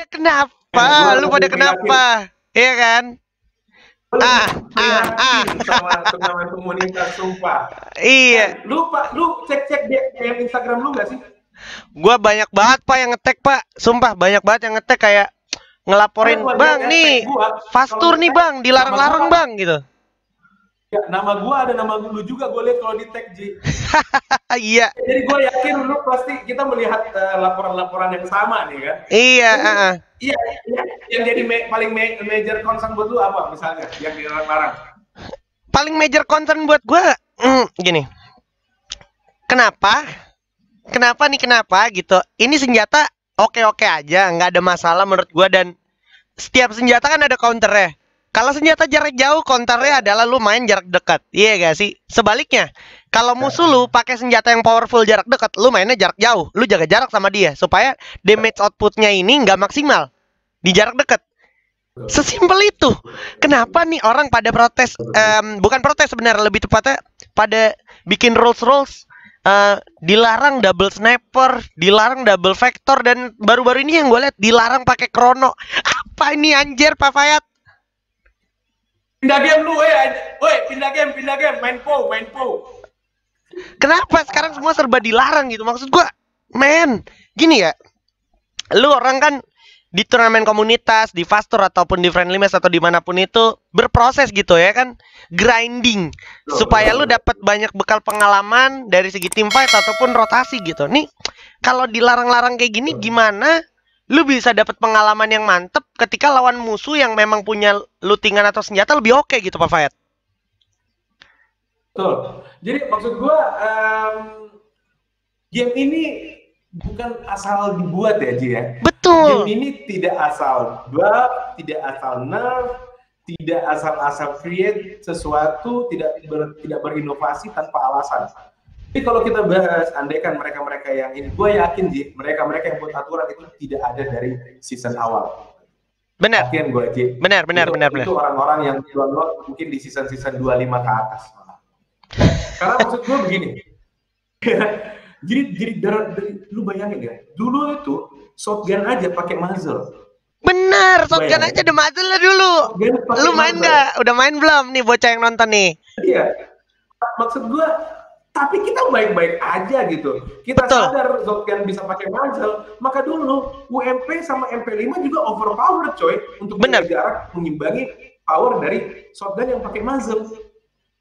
Kenapa? Lu pada kenapa? Iya kan? Prihatin sama turnamen komunitas, sumpah. Iya. Lu cek-cek DM Instagram lu gak sih? Gua banyak banget Pak yang ngetek Pak. Sumpah banyak banget yang ngetek kayak ngelaporin, Gua lihat "Bang, ya, tag nih gua. Kalau Fastur nih nge-tag Bang, nama gua, dilarang-larang Bang," gitu. ya nama gua ada nama lu juga, gue lihat kalau di tag Ji. Iya. Jadi gue yakin lu pasti kita melihat laporan-laporan yang sama nih kan. Iya, Jadi iya, iya, yang jadi paling major concern buat lu apa misalnya yang dilarang-larang? Paling major concern buat gua gini. Kenapa? Kenapa gitu. Ini senjata oke-oke aja, nggak ada masalah menurut gua, dan setiap senjata kan ada counternya. Kalau senjata jarak jauh, counternya adalah lu main jarak dekat. Iya gak sih? Sebaliknya, kalau musuh lu pakai senjata yang powerful jarak dekat, lu mainnya jarak jauh. Lu jaga jarak sama dia supaya damage outputnya ini nggak maksimal di jarak dekat. Sesimpel itu. Kenapa nih orang pada protes? Bukan protes sebenarnya, lebih tepatnya pada bikin rules, dilarang double sniper, dilarang double vector, dan baru-baru ini yang gue lihat dilarang pakai krono. Apa ini anjir, Pak Fayat? Pindah game lu, woi, pindah game, main po. Kenapa sekarang semua serba dilarang gitu? Maksud gua, men, gini ya. Lu orang kan di turnamen komunitas, di Fastur ataupun di friendly match atau dimanapun itu berproses gitu ya kan, grinding supaya lu dapat banyak bekal pengalaman dari segi team fight ataupun rotasi gitu. Nih, kalau dilarang-larang kayak gini gimana lu bisa dapat pengalaman yang mantep ketika lawan musuh yang memang punya lootingan atau senjata lebih oke gitu, Pak Fayat? Betul. Jadi maksud gua game ini bukan asal dibuat ya, Ji ya. Betul. Game ini tidak asal buat, tidak asal nerf, tidak asal-asal create sesuatu, tidak berinovasi tanpa alasan. Tapi kalau kita bahas, andaikan mereka-mereka yang ini, gue yakin Ji, mereka-mereka yang buat aturan itu tidak ada dari season awal. Benar. Yakin gue Ji. Benar. Itu orang-orang yang download mungkin di season 25 ke atas. Karena maksud gue begini. jadi lu bayangin ya, dulu itu shotgun aja pakai muzzle. Benar, shotgun aja ada muzzle dulu. Lu main nggak? Udah main belum nih bocah yang nonton nih? Iya. Maksud gua, tapi kita baik-baik aja gitu. Kita sadar shotgun bisa pakai muzzle, maka dulu UMP sama MP5 juga overpowered coy untuk jarak mengimbangi power dari shotgun yang pakai muzzle.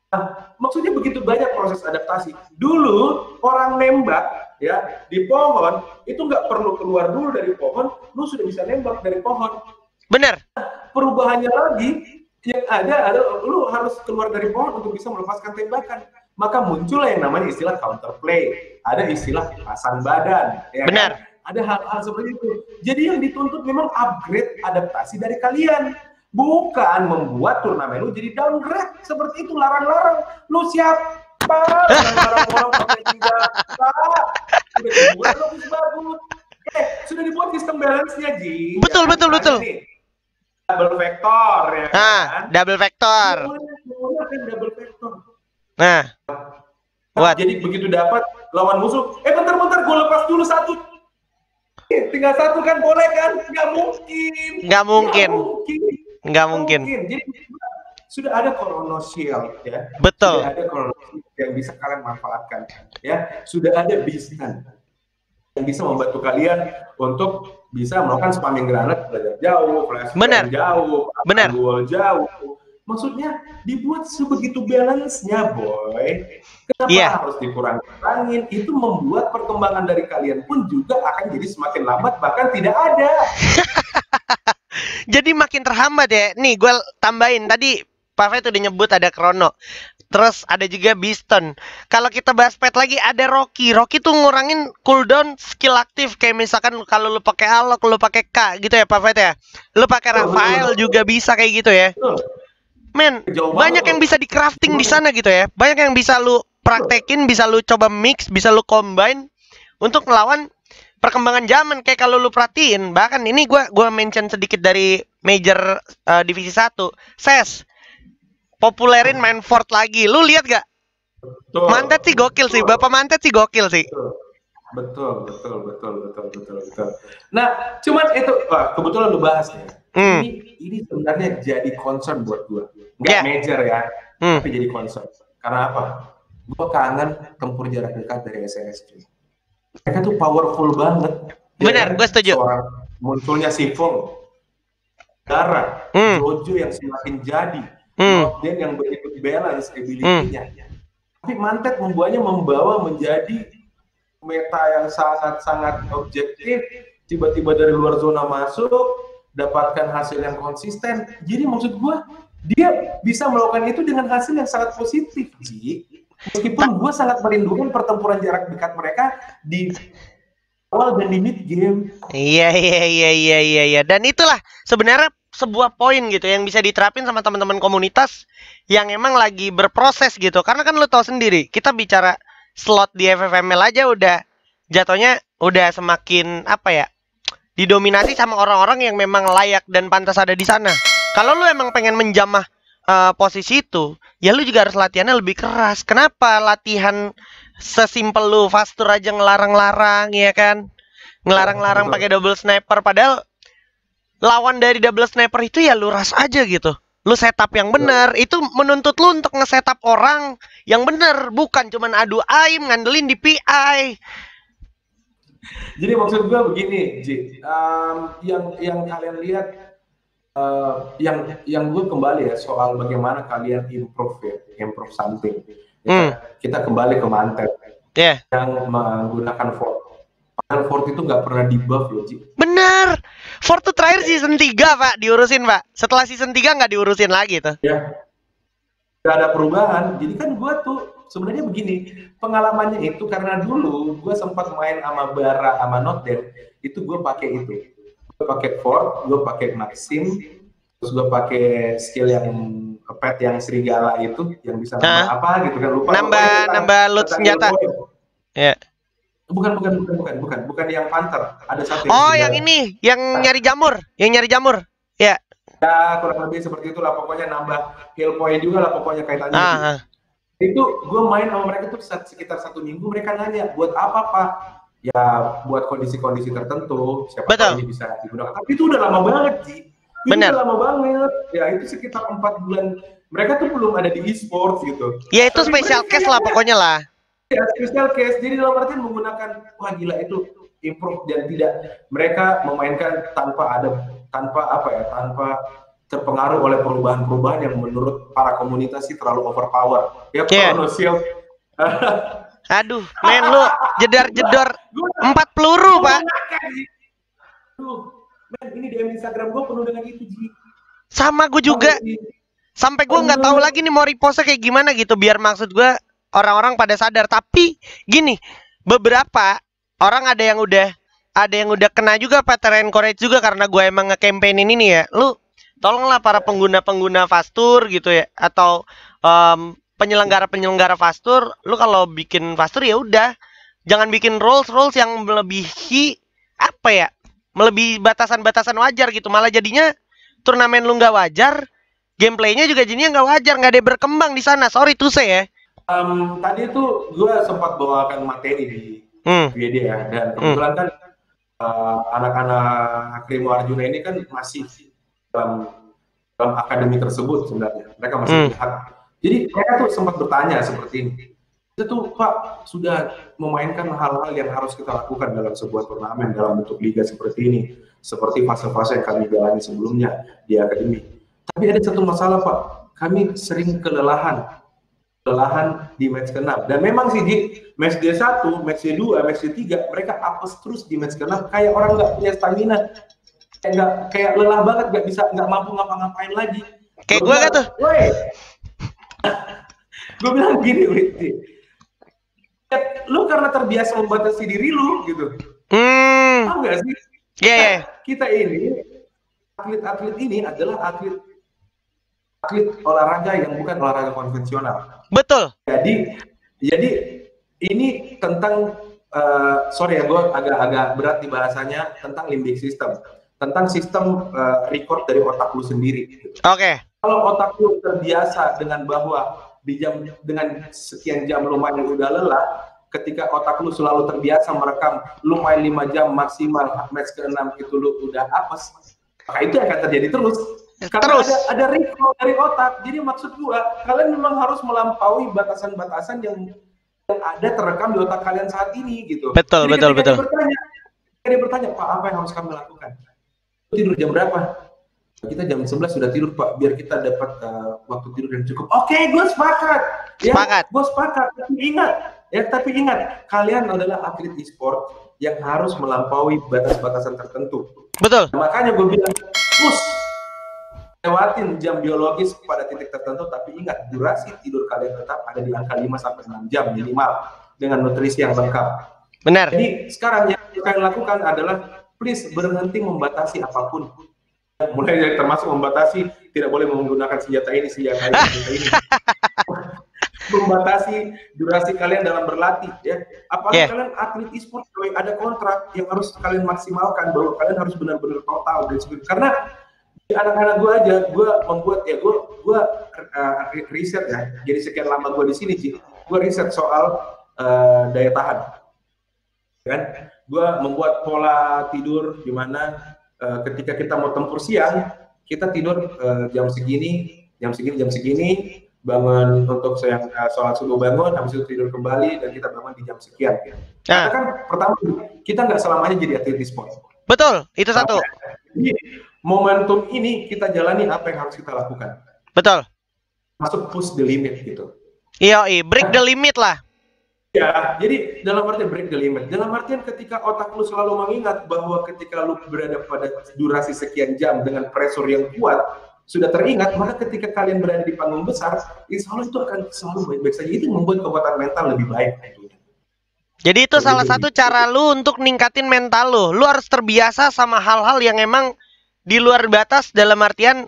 Nah, maksudnya begitu banyak proses adaptasi. Dulu orang nembak ya di pohon itu nggak perlu keluar dulu dari pohon, lu sudah bisa nembak dari pohon. Bener. Perubahannya lagi yang ada lu harus keluar dari pohon untuk bisa melepaskan tembakan. Maka muncullah yang namanya istilah counterplay, ada istilah pasang badan. Ya benar. Kan? Ada hal-hal seperti itu. Jadi yang dituntut memang upgrade adaptasi dari kalian. Bukan membuat turnamen lu jadi downgrade seperti itu, larang-larang. Lu siapa? Larang-larang orang pakai senjata. Sudah dibuat bagus-bagus. Sudah dibuat sistem balance-nya, Ji. Betul. Nih, double vector ya kan? Double vector. Double vector. Nah. Jadi begitu dapat lawan musuh, bentar gue lepas dulu satu. Tinggal satu kan boleh kan? Nggak mungkin. Jadi sudah ada Chrono Shield ya. Betul. Sudah ada Chrono Shield yang bisa kalian manfaatkan ya. Sudah ada Bistan yang bisa membantu kalian untuk bisa melakukan spamming granat belajar jauh, flash jauh, wall jauh. Maksudnya dibuat sebegitu balance-nya, boy. Kenapa harus dikurang-kurangin? Itu membuat perkembangan dari kalian pun juga akan jadi semakin lambat, bahkan tidak ada. Jadi makin terhambat ya. Nih gue tambahin, tadi Pak Fayat udah nyebut ada Chrono, terus ada juga Biston. Kalau kita bahas pet lagi ada Rocky. Rocky tuh ngurangin cooldown skill aktif. Kayak misalkan kalau lu pakai Alok, lu pakai K gitu ya Pak Fayat ya. Lu pakai Rafael juga bisa kayak gitu ya. Men, banyak yang bisa di crafting di sana gitu ya. Banyak yang bisa lu praktekin, bisa lu coba mix, bisa lu combine untuk melawan perkembangan zaman. Kayak kalau lu perhatiin, bahkan ini gua mention sedikit dari major divisi 1. SES populerin main fort lagi. Lu lihat gak? Mantet sih gokil sih. Bapak Mantet sih gokil sih. Betul, betul, betul, betul, betul, betul. Nah, cuman itu, wah, kebetulan lu bahas ya. Ini sebenarnya jadi concern buat gua. Nggak major ya, tapi jadi concern. Karena apa? Gua kangen tempur jarak dekat dari SNS. Mereka tuh powerful banget. Benar, gue setuju. Seorang munculnya Sifong, Dara, Jojo yang semakin jadi, Notden yang begitu balance ability-nya. Tapi Mantet membawa menjadi meta yang sangat-sangat objektif, tiba-tiba dari luar zona masuk, dapatkan hasil yang konsisten. Jadi maksud gua, dia bisa melakukan itu dengan hasil yang sangat positif, Ji. Meskipun gua sangat merindukan pertempuran jarak dekat mereka di awal dan di mid game. Iya. Dan itulah sebenarnya sebuah poin gitu yang bisa diterapin sama teman-teman komunitas yang emang lagi berproses gitu. Karena kan lu tahu sendiri, kita bicara slot di FFML aja udah jatuhnya udah semakin apa ya, didominasi sama orang-orang yang memang layak dan pantas ada di sana. Kalau lu emang pengen menjamah posisi itu, ya lu juga harus latihannya lebih keras. Kenapa latihan sesimpel lu fastur aja ngelarang-larang, ya kan? Ngelarang-larang pakai double sniper, padahal lawan dari double sniper itu ya lu ras aja gitu. Lu setup yang benar, itu menuntut lu untuk nge-setup orang yang benar, bukan cuman adu aim ngandelin di PI. Jadi maksud gue begini, Ji, yang kalian lihat, yang gue kembali ya soal bagaimana kalian improve something. Kita kembali ke Mantet yang menggunakan Fort. Padahal Fort itu nggak pernah di-buff loh, Ji. Benar. Fort tuh terakhir season 3, Pak, diurusin, Pak. Setelah season 3 nggak diurusin lagi tuh. Ya. Nggak ada perubahan. Jadi kan gue tuh sebenarnya begini, pengalamannya itu karena dulu gue sempat main sama Bara sama Notden, itu gue pakai itu. Gue pakai Fort, gue pakai Maxim, terus gue pakai skill yang pet yang serigala itu yang bisa nambah apa gitu kan, lupa. Nambah loot senjata. Ya. Bukan yang Panther. Ada satu yang ini, yang nyari jamur, Ya. Ya, kurang lebih seperti itulah, pokoknya nambah heal point juga lah pokoknya kaitannya. Itu gue main sama mereka tuh sekitar 1 minggu, mereka nanya, buat apa, Pak? Ya, buat kondisi-kondisi tertentu, siapa tahu ini bisa digunakan. Tapi itu udah lama banget, Ji. Udah lama banget. Ya, itu sekitar 4 bulan. Mereka tuh belum ada di e-sports gitu. Ya, itu special case lah pokoknya lah. Ya, special case. Jadi dalam artian menggunakan, wah gila itu improve dan tidak mereka memainkan tanpa terpengaruh oleh perubahan-perubahan yang menurut para komunitas sih terlalu overpower. Ya, no shield. Aduh, men lu jedar-jedor 4 peluru, Pak. Men, ini DM Instagram gue penuh dengan itu, Ji. Sama gue juga. Sampai gue nggak tahu lagi nih mau repost kayak gimana gitu, biar maksud gue orang-orang pada sadar. Tapi gini, beberapa orang ada yang udah kena juga pattern encourage juga karena gue emang nge-campaignin ini ya. Lu tolonglah para pengguna fastur gitu ya, atau penyelenggara fastur, lu kalau bikin fastur ya udah jangan bikin rules yang melebihi apa ya, melebihi batasan-batasan wajar gitu, malah jadinya turnamen lu nggak wajar, gameplaynya juga jadinya nggak wajar, nggak ada berkembang di sana. Sorry to say ya. Tadi itu gue sempat bawakan materi di WD ya, dan kebetulan kan anak-anak Krimo Arjuna ini kan masih dalam akademi tersebut sebenarnya, mereka masih hak. Jadi mereka tuh sempat bertanya seperti ini, itu tuh Pak sudah memainkan hal-hal yang harus kita lakukan dalam sebuah turnamen dalam bentuk liga seperti ini, seperti fase-fase yang kami jalani sebelumnya di akademi. Tapi ada satu masalah, Pak, kami sering kelelahan di match ke-6. Dan memang sih di match D1, match D2, match D3 mereka apes terus di match ke-6 kayak orang nggak punya stamina, kayak lelah banget, nggak mampu ngapa-ngapain lagi. Kayak gue kan tuh. Gue bilang gini, Widi, lu karena terbiasa membatasi diri lu gitu. Tahu nggak sih? Iya. Kita ini atlet-atlet ini adalah atlet olahraga yang bukan olahraga konvensional. Betul. Jadi ini tentang sorry ya, gue agak berat di bahasanya, tentang limbic system, tentang sistem record dari otak lu sendiri. Oke. Kalau otak lu terbiasa dengan bahwa dengan sekian jam lu main udah lelah, ketika otak lu selalu terbiasa merekam lu main 5 jam maksimal, match ke-6 itu lu udah apes, maka itu akan terjadi terus. Karena ada recall dari otak. Jadi maksud gua, kalian memang harus melampaui batasan-batasan yang ada terekam di otak kalian saat ini gitu. Betul. Dia bertanya, Pak, apa yang harus kami lakukan? Tidur jam berapa? Kita jam 11 sudah tidur, Pak, biar kita dapat waktu tidur yang cukup. Oke, gue sepakat. Ya, gue sepakat. Tapi ingat, kalian adalah atlet e-sport yang harus melampaui batas-batasan tertentu. Betul. Nah, makanya gue bilang, push, lewatin jam biologis pada titik tertentu, tapi ingat, durasi tidur kalian tetap ada di angka 5-6 jam minimal dengan nutrisi yang lengkap. Benar. Jadi sekarang yang kalian lakukan adalah please berhenti membatasi apapun. Mulai dari termasuk membatasi tidak boleh menggunakan senjata ini. Membatasi durasi kalian dalam berlatih ya. Apalagi kalian atlet e-sport, ada kontrak yang harus kalian maksimalkan, bahwa kalian harus benar-benar total dan sebagainya. Karena di anak-anak gue aja, gue membuat gue riset ya. Jadi sekian lama gue di sini sih, gue riset soal daya tahan. Kan, gue membuat pola tidur di mana ketika kita mau tempur siang, kita tidur jam segini, bangun untuk sholat subuh bangun, habis itu tidur kembali dan kita bangun di jam sekian. Ya. Karena kan pertama kita nggak selamanya jadi atlet e-sport. Betul, itu satu. Jadi momentum ini kita jalani apa yang harus kita lakukan. Betul. Masuk push the limit gitu. Iya, break the limit lah. Ya, jadi dalam artian break the limit. Dalam artian ketika otak lu selalu mengingat bahwa ketika lu berada pada durasi sekian jam dengan pressure yang kuat, sudah teringat, maka ketika kalian berada di panggung besar, insya Allah itu akan selalu baik-baik saja. Itu membuat kekuatan mental lebih baik. Jadi itu salah satu cara lu untuk ningkatin mental lu. Lu harus terbiasa sama hal-hal yang emang di luar batas, dalam artian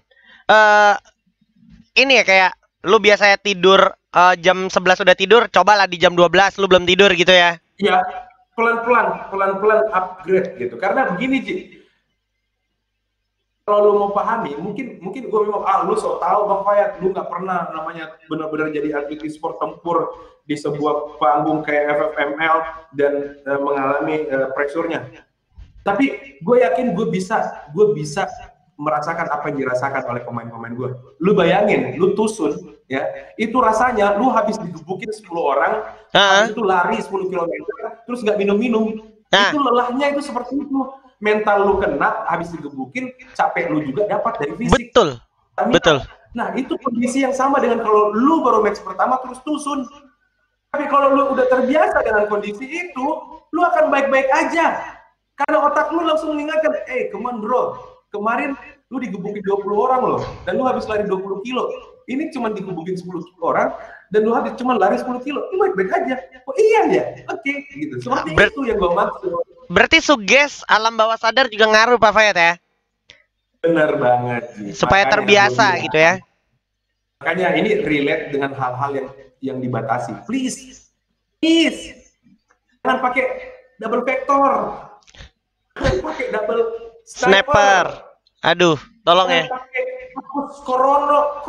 ini ya, kayak lu biasanya tidur jam 11 udah tidur, cobalah di jam 12 lu belum tidur gitu ya. Iya, pelan-pelan upgrade gitu. Karena begini, Ji. Kalau lu mau pahami, mungkin gue memang lu so tahu Bang Fayat, lu nggak pernah namanya benar-benar jadi atlet e-sport tempur di sebuah panggung kayak FFML dan mengalami pressure-nya. Tapi gue yakin gue bisa merasakan apa yang dirasakan oleh pemain-pemain gue. Lu bayangin, lu tusun ya, itu rasanya lu habis digebukin 10 orang, habis itu lari 10 km, terus nggak minum-minum. Itu lelahnya itu seperti itu. Mental lu kena, habis digebukin, capek lu juga dapat dari fisik. Betul. Nah, itu kondisi yang sama dengan kalau lu baru match pertama terus tusun. Tapi kalau lu udah terbiasa dengan kondisi itu, lu akan baik-baik aja. Karena otak lu langsung mengingatkan, come on bro, kemarin lu digebukin 20 orang loh, dan lu habis lari 20 kilo. Ini cuma digebukin 10 orang, dan lu habis cuma lari 10 kilo. Lu baik-baik aja. Oh iya ya, oke. Gitu. Seperti itu yang gue maksud. Berarti suges alam bawah sadar juga ngaruh Pak Fayat ya? Bener banget. Supaya makanya terbiasa gitu ya. Makanya ini relate dengan hal-hal yang dibatasi. Please. Jangan pakai double vector. Jangan pakai double sniper. Aduh, tolong ya. Pakai Korono.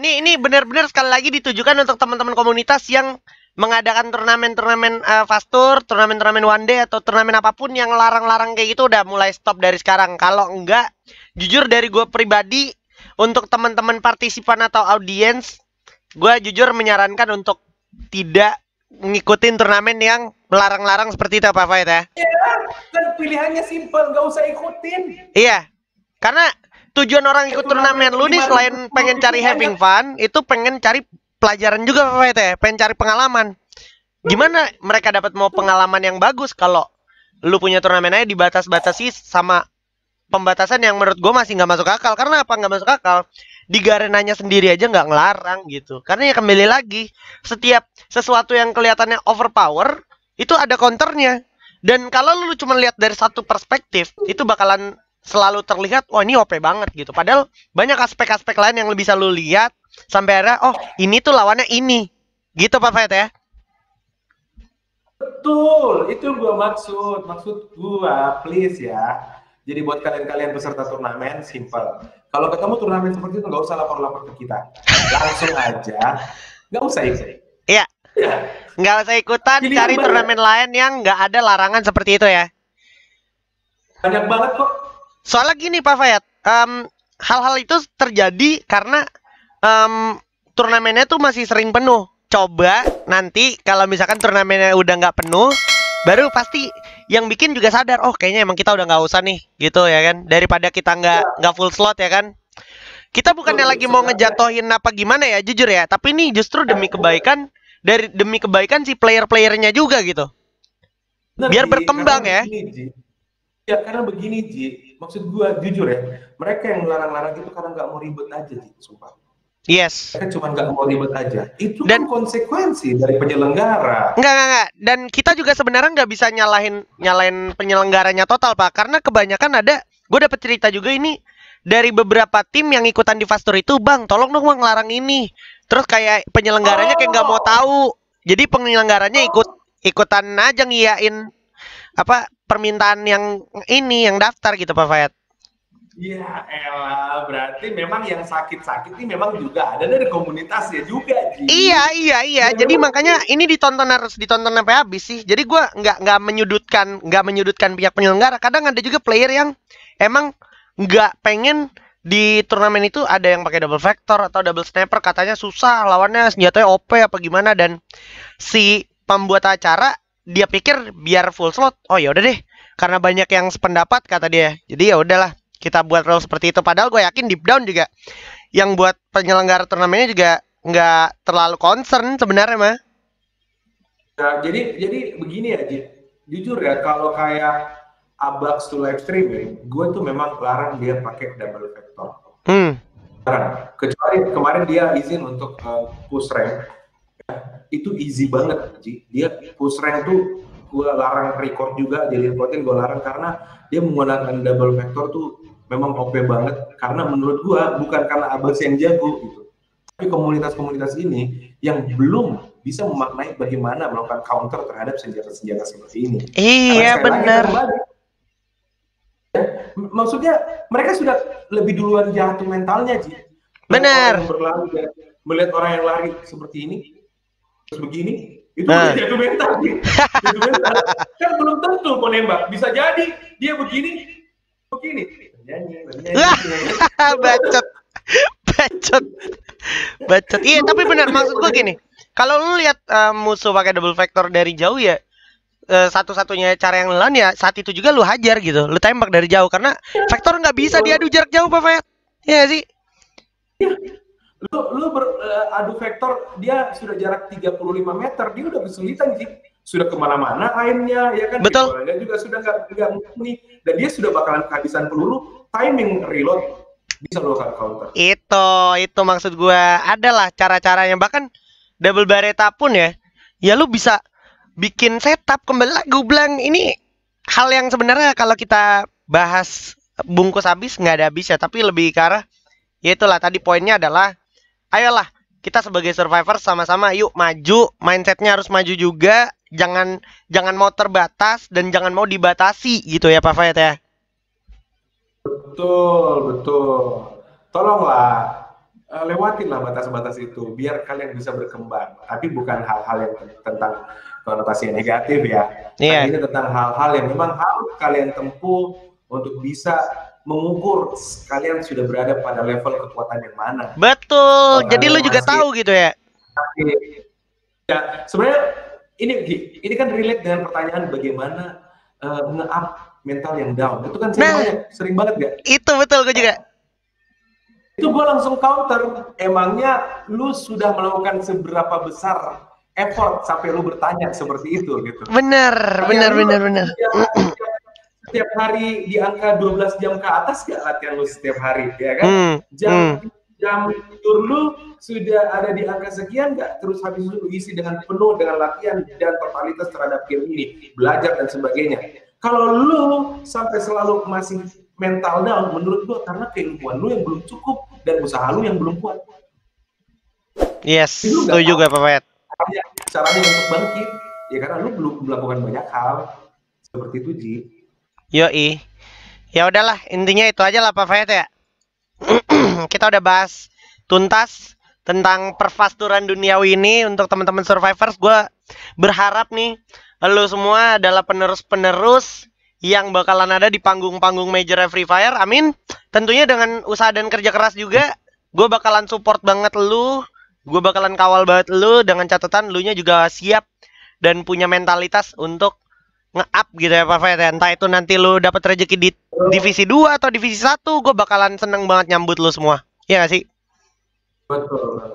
Ini benar-benar sekali lagi ditujukan untuk teman-teman komunitas yang mengadakan turnamen-turnamen fast tour, turnamen-turnamen one day atau turnamen apapun yang larang-larang kayak gitu udah mulai stop dari sekarang. Kalau enggak, jujur dari gue pribadi, untuk teman-teman partisipan atau audiens, gue jujur menyarankan untuk tidak ngikutin turnamen yang melarang-larang seperti itu Pak Fayat ya. Iya, kan pilihannya simpel, nggak usah ikutin. Iya, karena tujuan orang ikut turnamen lu nih selain pengen cari having fun, itu pengen cari pelajaran juga Pak Fayat ya, pengen cari pengalaman. Gimana mereka dapat mau pengalaman yang bagus kalau lu punya turnamen aja dibatas-batasi sama pembatasan yang menurut gue masih nggak masuk akal. Karena apa nggak masuk akal? Di Garenanya sendiri aja nggak ngelarang gitu. Karena ya kembali lagi, setiap sesuatu yang kelihatannya overpower itu ada counternya. Dan kalau lu cuma lihat dari satu perspektif, itu bakalan selalu terlihat, wah ini OP banget gitu. Padahal banyak aspek-aspek lain yang bisa lu lihat sampai akhirnya, oh ini tuh lawannya ini. Gitu Pak Fayat ya? Betul, itu yang gue maksud. Maksud gue, please ya. Jadi buat kalian-kalian peserta turnamen, simple. Kalau ketemu turnamen seperti itu, nggak usah lapor-lapor ke kita. Langsung aja, nggak usah ikut. Iya. Ya. Nggak usah ikutan, Ini cari yang turnamen lain yang nggak ada larangan seperti itu ya. banyak banget kok. Soalnya gini Pak Fayat, hal-hal itu terjadi karena turnamennya tuh masih sering penuh. Coba nanti kalau misalkan turnamennya udah nggak penuh, baru pasti yang bikin juga sadar, oh kayaknya emang kita udah nggak usah nih, gitu ya kan. Daripada kita nggak full slot ya kan. Kita bukannya lagi mau ngejatohin apa gimana ya, jujur ya. Tapi ini justru demi kebaikan demi kebaikan si player-playernya juga gitu. Bener, Biar Ji, berkembang ya. Begini, Ji. Ya karena begini Ji, maksud gua jujur ya, mereka yang larang-larang itu karena nggak mau ribet aja Ji, sumpah. Yes. Mereka cuma nggak mau ribet aja. Itu kan konsekuensi dari penyelenggara. Enggak. Dan kita juga sebenarnya nggak bisa nyalahin penyelenggaranya total Pak, karena kebanyakan ada, gue dapet cerita juga ini dari beberapa tim yang ikutan di Fast Tour itu, bang, tolong dong bang larang ini. Terus kayak penyelenggaranya kayak nggak mau tahu. Jadi penyelenggaranya ikutan aja ngiyain apa permintaan yang ini yang daftar gitu Pak Fayat. Ya elah, berarti memang yang sakit-sakit ini memang juga ada dari komunitasnya juga, Ji. Iya. Jadi makanya ini harus ditonton sampai habis sih. Jadi gue nggak menyudutkan pihak penyelenggara. Kadang ada juga player yang emang nggak pengen di turnamen itu ada yang pakai double vector atau double sniper, katanya susah lawannya, senjatanya OP apa gimana, dan si pembuat acara dia pikir biar full slot, oh ya udah deh, karena banyak yang sependapat kata dia, jadi ya udahlah kita buat rule seperti itu. Padahal gue yakin deep down juga yang buat penyelenggara turnamennya juga nggak terlalu concern sebenarnya mah. Nah, jadi begini ya, Ji. Jujur ya, kalau kayak Abax to live streaming, gue tuh memang larang dia pakai double vector. Larang. Kecuali kemarin dia izin untuk push rank, itu easy banget, Ji. Dia push rank tuh gue larang record juga, jadi reportin gue larang karena dia menggunakan double vector tuh memang OP banget. Karena menurut gue bukan karena Abax yang jago gitu, tapi komunitas-komunitas ini yang belum bisa memaknai bagaimana melakukan counter terhadap senjata-senjata seperti ini. Iya benar. Ya, maksudnya mereka sudah lebih duluan jatuh mentalnya, Ji. Benar. Berlari, melihat orang yang lari seperti ini, terus begini, itu udah jatuh mental, Ji. Jatuh mental. Kan belum tentu mau nembak, bisa jadi dia begini. Nyanyi. Bacot. Iya, tapi benar, maksud gue gini. Kalau lu lihat musuh pakai double vector dari jauh ya, satu-satunya cara yang lain ya saat itu juga lu hajar gitu, lu tembak dari jauh, karena vektor nggak bisa diadu jarak jauh Pak Fayat. Iya sih. Lu adu vektor dia sudah jarak 35 meter, dia udah kesulitan sih, sudah kemana-mana aimnya ya kan. Betul. Dia juga sudah nggak mumpuni dan dia sudah bakalan kehabisan peluru, timing reload bisa lo counter. Itu maksud gua, adalah cara-caranya, bahkan double bareta pun ya lu bisa bikin setup kembali lagi. Gue bilang ini hal yang sebenarnya kalau kita bahas bungkus habis nggak ada habis ya, tapi lebih ke arah ya itulah tadi poinnya adalah ayolah kita sebagai survivor sama-sama yuk maju, mindsetnya harus maju juga, jangan mau terbatas dan jangan mau dibatasi gitu ya Pak Fayat ya. Betul. Tolonglah lewatinlah batas-batas itu biar kalian bisa berkembang, tapi bukan hal-hal yang tentang konotasi yang negatif ya. Yeah. Ini tentang hal-hal yang memang harus kalian tempuh untuk bisa mengukur kalian sudah berada pada level kekuatan yang mana. Betul. Jadi lu juga tahu gitu ya. Ya, sebenarnya ini kan relate dengan pertanyaan bagaimana nge-up mental yang down. Itu kan sering banget gak? Itu betul, gue juga. Itu gue langsung counter, emangnya lu sudah melakukan seberapa besar effort sampai lu bertanya seperti itu gitu. Bener. Setiap hari di angka 12 jam ke atas gak latihan lu setiap hari, ya kan? Jam tidur lu sudah ada di angka sekian gak? Terus habis itu isi dengan penuh dengan latihan dan totalitas terhadap game ini, belajar dan sebagainya. Kalau lu sampai selalu masih mental down, menurut gua karena keilmuan lu yang belum cukup dan usaha lu yang belum kuat. Yes, itu juga Pak Fayat. Caranya untuk bangkit, ya karena lu belum melakukan banyak hal seperti itu, Ji. Yoi. Ya udahlah, intinya itu aja lah Pak Fayat ya. Kita udah bahas tuntas tentang perfasturan duniawi ini untuk teman-teman survivors. Gue berharap nih lu semua adalah penerus-penerus yang bakalan ada di panggung-panggung major Free Fire. Amin. Tentunya dengan usaha dan kerja keras juga. Gue bakalan support banget lu. Gue bakalan kawal banget lu dengan catatan lu nya juga siap dan punya mentalitas untuk nge-up gitu ya Pak Fayat. Entah itu nanti lu dapat rezeki di divisi 2 atau divisi 1, gue bakalan seneng banget nyambut lu semua. Iya gak sih? Betul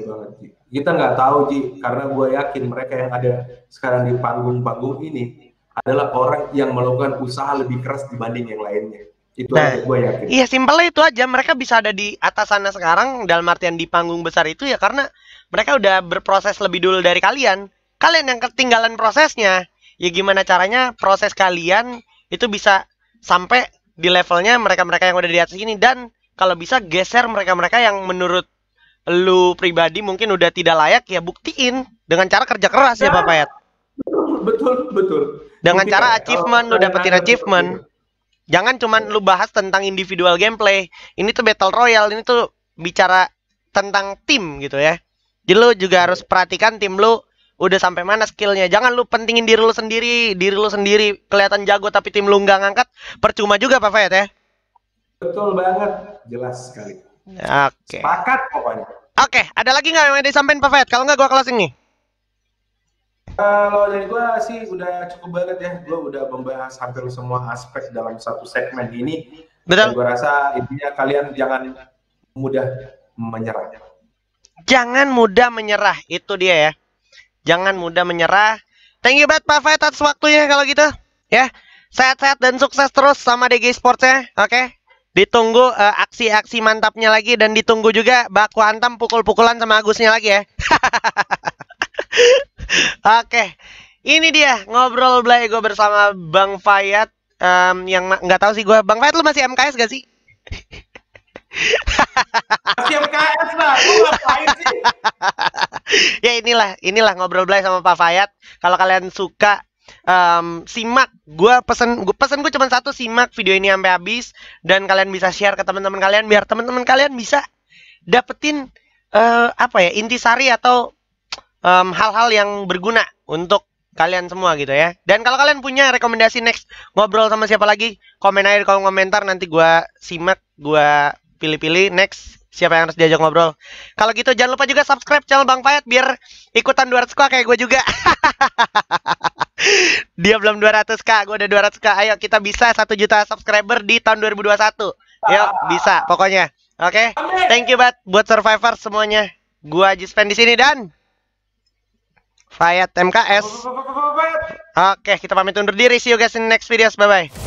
banget, Ji. Kita nggak tahu, Ji, karena gue yakin mereka yang ada sekarang di panggung-panggung ini adalah orang yang melakukan usaha lebih keras dibanding yang lainnya. Itu aja gue yakin. Iya, simpelnya itu aja. Mereka bisa ada di atas sana sekarang dalam artian di panggung besar itu ya karena mereka udah berproses lebih dulu dari kalian. Kalian yang ketinggalan prosesnya. Ya gimana caranya proses kalian itu bisa sampai di levelnya mereka-mereka yang udah di atas ini. Dan kalau bisa geser mereka-mereka yang menurut lu pribadi mungkin udah tidak layak, ya buktiin dengan cara kerja keras ya Pak Fayat. Betul. Dengan cara achievement, lu dapetin achievement. Jangan cuman lu bahas tentang individual gameplay. Ini tuh Battle Royale, ini tuh bicara tentang tim gitu ya. Jadi lu juga harus perhatikan tim lu udah sampai mana skillnya. Jangan lu pentingin diri lu sendiri kelihatan jago tapi tim lu nggak ngangkat, percuma juga Pak Fayat ya. Betul banget, jelas sekali. Oke. Sepakat pokoknya. Oke, ada lagi nggak yang disampaikan Pak Fayat? Kalau nggak gua closing nih. Kalau dari gue sih udah cukup banget ya. Gue udah membahas hampir semua aspek dalam satu segmen ini. Betul. Dan gue rasa intinya kalian jangan mudah menyerah. Jangan mudah menyerah, itu dia ya. Jangan mudah menyerah. Thank you banget Pak Fayat atas waktunya kalau gitu. Ya, sehat-sehat dan sukses terus sama DG Sports-nya. Oke. Ditunggu aksi-aksi mantapnya lagi dan ditunggu juga baku hantam pukul-pukulan sama Agusnya lagi ya. Oke, ini dia ngobrol Blay gue bersama Bang Fayat. Yang nggak tahu sih gue, Bang Fayat lu masih MKS gak sih? Masih MKS lah, lu ngapain sih? Ya inilah ngobrol Blay sama Pak Fayat. Kalau kalian suka simak, gue pesen gue cuma satu, simak video ini sampai habis dan kalian bisa share ke teman-teman kalian biar teman-teman kalian bisa dapetin intisari atau hal-hal yang berguna untuk kalian semua gitu ya. Dan kalau kalian punya rekomendasi next ngobrol sama siapa lagi, komen aja di kolom komentar, nanti gue simak, gue pilih-pilih next siapa yang harus diajak ngobrol. Kalau gitu jangan lupa juga subscribe channel Bang Fayat biar ikutan 200k kayak gue juga. Dia belum 200k, gue udah 200k. Ayo kita bisa 1 juta subscriber di tahun 2021. Yuk bisa pokoknya. Oke. Thank you banget buat survivor semuanya. Gue Jispen di sini dan Fayat MKS. Oke, kita pamit undur diri. See you guys in the next videos. Bye-bye.